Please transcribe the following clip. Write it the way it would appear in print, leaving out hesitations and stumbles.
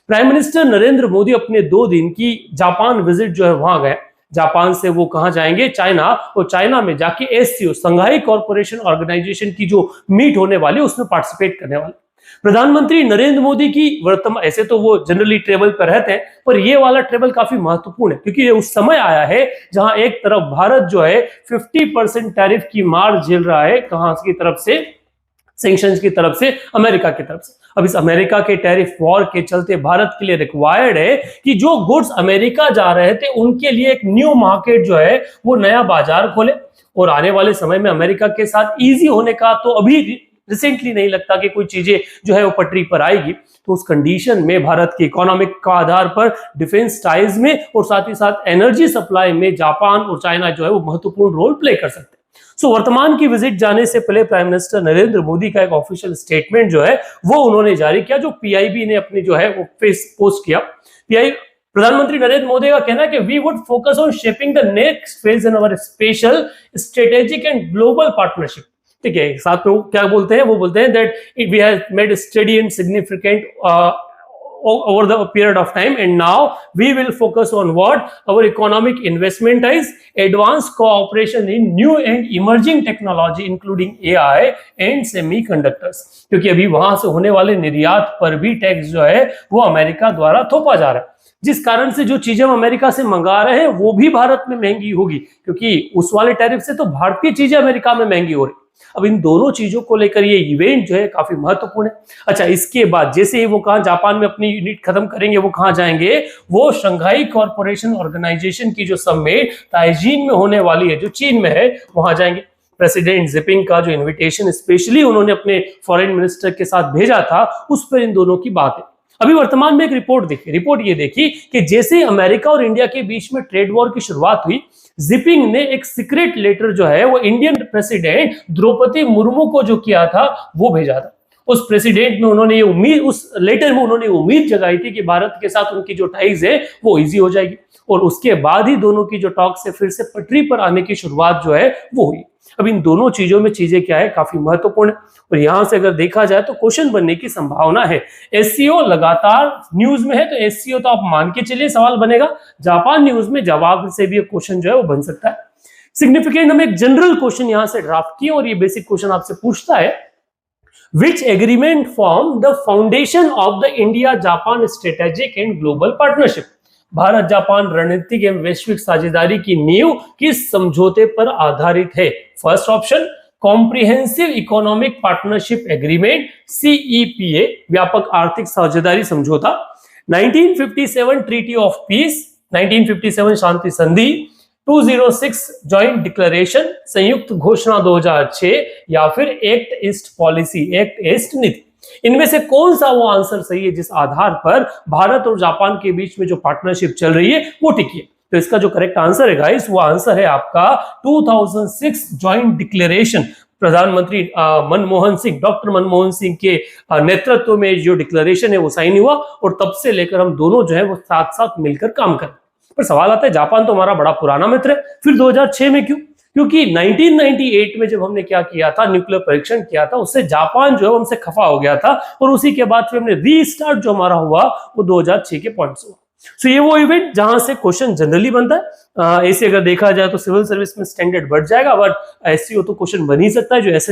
Prime minister Narendra Modi अपने 2 दिन की जापान विजिट जो है वहां गए। जापान से वो कहां जाएंगे? चाइना। और चाइना में जाके एससीओ, संघाई कॉर्पोरेशन ऑर्गेनाइजेशन की जो मीट होने वाली है उसमें पार्टिसिपेट करने वाले। प्रधानमंत्री नरेंद्र मोदी की वर्तमान, ऐसे तो वो जनरली ट्रेवल पर रहते हैं, पर ये वाला ट्रेवल काफी महत्वपूर्ण है क्योंकि ये उस समय आया है जहां एक तरफ भारत जो है 50% टैरिफ की मार झेल रहा है, कहां की तरफ से? सैंक्शंस की तरफ से, अमेरिका की तरफ से। अब इस अमेरिका के टैरिफ वॉर के चलते भारत के लिए रिक्वायर्ड है कि जो गुड्स अमेरिका जा रहे थे उनके लिए एक न्यू मार्केट जो है वो नया बाजार खोले। और आने वाले समय में अमेरिका के साथ इजी होने का तो अभी रिसेंटली नहीं लगता कि कोई चीजें जो है वो पटरी पर आएगी। तो उस कंडीशन में भारत की इकोनॉमिक का आधार पर डिफेंस टाइज में और साथ ही साथ एनर्जी सप्लाई में जापान और चाइना जो है वो महत्वपूर्ण रोल प्ले कर सकते हैं। सो वर्तमान की विजिट जाने से पहले प्राइम मिनिस्टर नरेंद्र मोदी का एक ऑफिशियल स्टेटमेंट जो है वो उन्होंने जारी किया, जो पीआईबी ने अपनी जो है वो पोस्ट किया। प्रधानमंत्री नरेंद्र मोदी का कहना है कि we would focus on shaping the next phase in our special strategic and global partnership. ठीक है, साथ में वो क्या बोलते हैं? वो बोलते हैं that we have made study and significant over the period of time, and now we will focus on what our economic investment is, advanced cooperation in new and emerging technology including AI and semiconductors। क्योंकि अभी वहां से होने वाले निर्यात पर भी tax जो है वो अमेरिका द्वारा थोपा जा रहा है, जिस कारण से जो चीजें हम अमेरिका से मंगा रहे हैं वो भी भारत में महंगी होगी, क्योंकि उस वाले टैरिफ से तो भारतीय चीजें अमेरिका में महंगी हो रही। अब इन दोनों चीजों को लेकर ये इवेंट जो है काफी महत्वपूर्ण है। अच्छा, इसके बाद जैसे ही वो कहां जापान में अपनी यूनिट खत्म करेंगे, वो कहां जाएंगे? वो शंघाई कॉर्पोरेशन ऑर्गेनाइजेशन की जो समिट ताइजीन में होने वाली है, जो चीन में है, वहां जाएंगे। प्रेसिडेंट जिपिंग का जो इन्विटेशन स्पेशली उन्होंने अपने फॉरेन मिनिस्टर के साथ भेजा था, उस पर इन दोनों की बात है। अभी वर्तमान में एक रिपोर्ट ये देखी कि जैसे अमेरिका और इंडिया के बीच में ट्रेड वॉर की शुरुआत हुई, जिपिंग ने एक सीक्रेट लेटर जो है वो इंडियन प्रेसिडेंट द्रौपदी मुर्मू को जो किया था वो भेजा था। उस प्रेसिडेंट में उन्होंने उस लेटर में उन्होंने उम्मीद जगाई थी कि भारत के साथ उनकी जो टाइज है वो इजी हो जाएगी, और उसके बाद ही दोनों की जो टॉक से फिर से पटरी पर आने की शुरुआत जो है वो हुई। अब इन दोनों चीजों में चीजें क्या है, काफी महत्वपूर्ण है। और यहां से अगर देखा जाए तो क्वेश्चन बनने की संभावना है। एससीओ लगातार न्यूज में है, तो एससीओ तो आप मान के चलिए सवाल बनेगा। जापान न्यूज में जवाब से भी एक क्वेश्चन जो है वो बन सकता है। सिग्निफिकेंट हमने एक जनरल क्वेश्चन यहां से ड्राफ्ट किया, और ये बेसिक क्वेश्चन आपसे पूछता है, which agreement form the foundation of the India Japan strategic and global partnership? Bharat Japan रणनीतिक एवं वैश्विक साझेदारी की नींव किस समझौते पर आधारित है? First option, comprehensive economic partnership agreement, CEPA, व्यापक आर्थिक साझेदारी समझौता। 1957 ट्रीटी ऑफ पीस, 1957 शांति संधि, 206 जॉइंट डिक्लेरेशन, संयुक्त घोषणा 2006, या फिर act east policy, act east नीति। इनमें से कौन सा वो आंसर सही है जिस आधार पर भारत और जापान के बीच में जो पार्टनरशिप चल रही है वो टिकी है? तो इसका जो करेक्ट आंसर है गाइस, वो आंसर है आपका 2006 जॉइंट डिक्लेरेशन। प्रधानमंत्री मनमोहन सिंह, डॉक्टर मनमोहन सिंह के नेतृत्व में जो डिक्लेरेशन है वो साइन हुआ, और तब से लेकर हम दोनों जो है वो साथ साथ मिलकर काम कर। पर सवाल आता है, जापान तो हमारा बड़ा पुराना मित्र है, फिर 2006 में क्यों? क्योंकि 1998 में जब हमने क्या किया था, न्यूक्लियर परीक्षण किया था, उससे जापान जो है हमसे खफा हो गया था, और उसी के बाद फिर हमने रीस्टार्ट जो हमारा हुआ वो 2006 के पॉइंट से हुआ। सो ये वो इवेंट जहां से क्वेश्चन जनरली बनता है। ऐसे अगर देखा जाए तो सिविल सर्विस में स्टैंडर्ड बढ़ जाएगा, बट एससीओ तो क्वेश्चन बन ही सकता है जो ऐसे